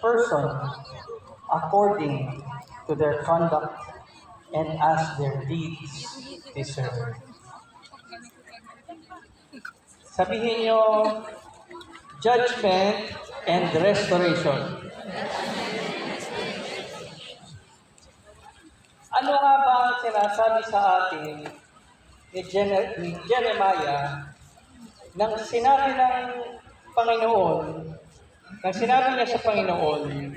person according to their conduct and as their deeds deserve. Sabihin nyo, judgment and restoration. Ano nga ba ang sinasabi sa atin ni Jeremiah nang sinabi ng Panginoon, nang sinabi niya sa Panginoon,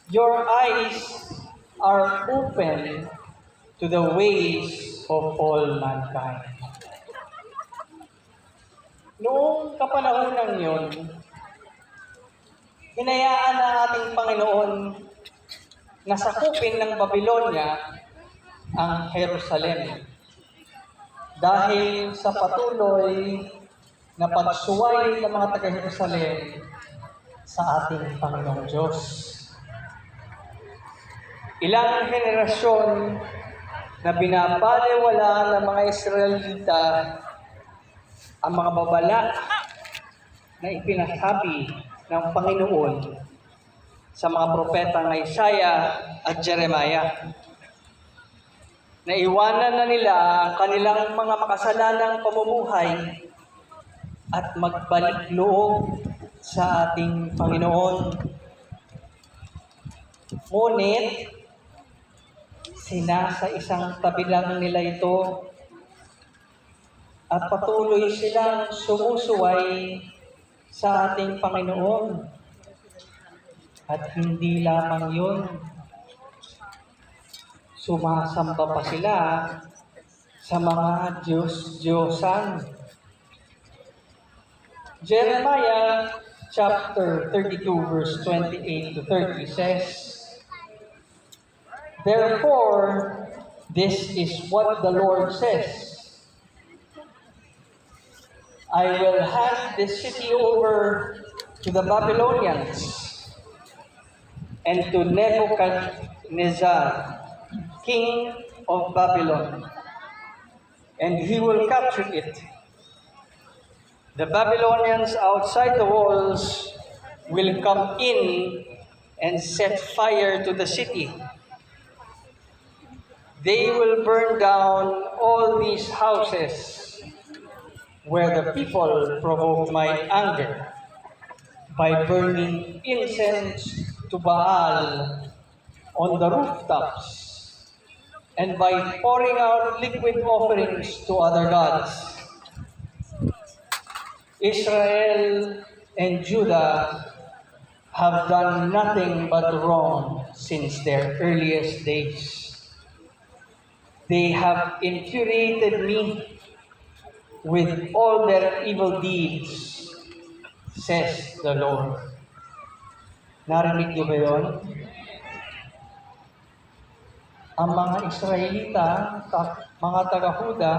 your eyes are open to the ways of all mankind. Noong kapanahon yun, hinayaan na ating Panginoon na sakupin ng Babylonia ang Jerusalem dahil sa patuloy na pagsuway ng mga taga-Jerusalem sa ating Panginoong Diyos. Ilang henerasyon na binabaliwala ng mga Israelita ang mga babala na ipinasabi ng Panginoon sa mga propetang Isaiah at Jeremiah. Naiwanan na nila ang kanilang mga makasalanang pamumuhay at magbalik loob sa ating Panginoon. Ngunit, sinasa isang tabi lang nila ito at patuloy silang sumusuway sa ating Panginoon. At hindi lamang yun, sumasamba pa sila sa mga Diyos-Diyosan. Jeremiah chapter 32 verse 28 to 30 says, therefore, this is what the Lord says, I will hand this city over to the Babylonians and to Nebuchadnezzar, king of Babylon, and he will capture it. The Babylonians outside the walls will come in and set fire to the city. They will burn down all these houses where the people provoked my anger by burning incense to Baal on the rooftops and by pouring out liquid offerings to other gods. Israel and Judah have done nothing but wrong since their earliest days. They have infuriated me with all their evil deeds, says the Lord. Narinig niyo ba yun? Ang mga Israelita, mga taga-Huda,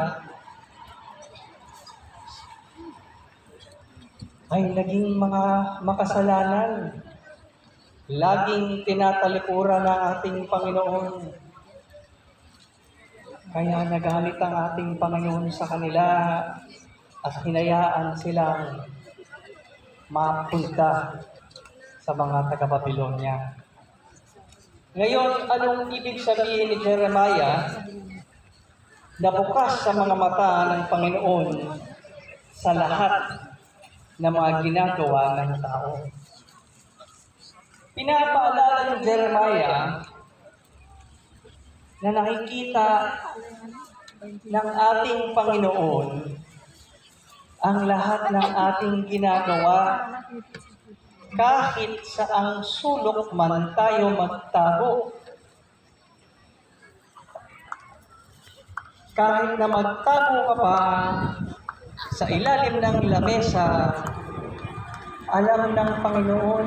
ay naging mga makasalanan. Laging tinatalikuran ng ating Panginoon. Kaya nagalit ang ating Panginoon sa kanila at hinayaan silang mapunta sa mga taga-Babylonia. Ngayon, anong ibig sabihin ni Jeremiah na bukas sa mga mata ng Panginoon sa lahat ng mga ginagawa ng tao? Pinapaalala ni Jeremiah na nakikita ng ating Panginoon ang lahat ng ating ginagawa kahit saang sulok man tayo magtago. Kahit na magtago ka pa sa ilalim ng lamesa, alam ng Panginoon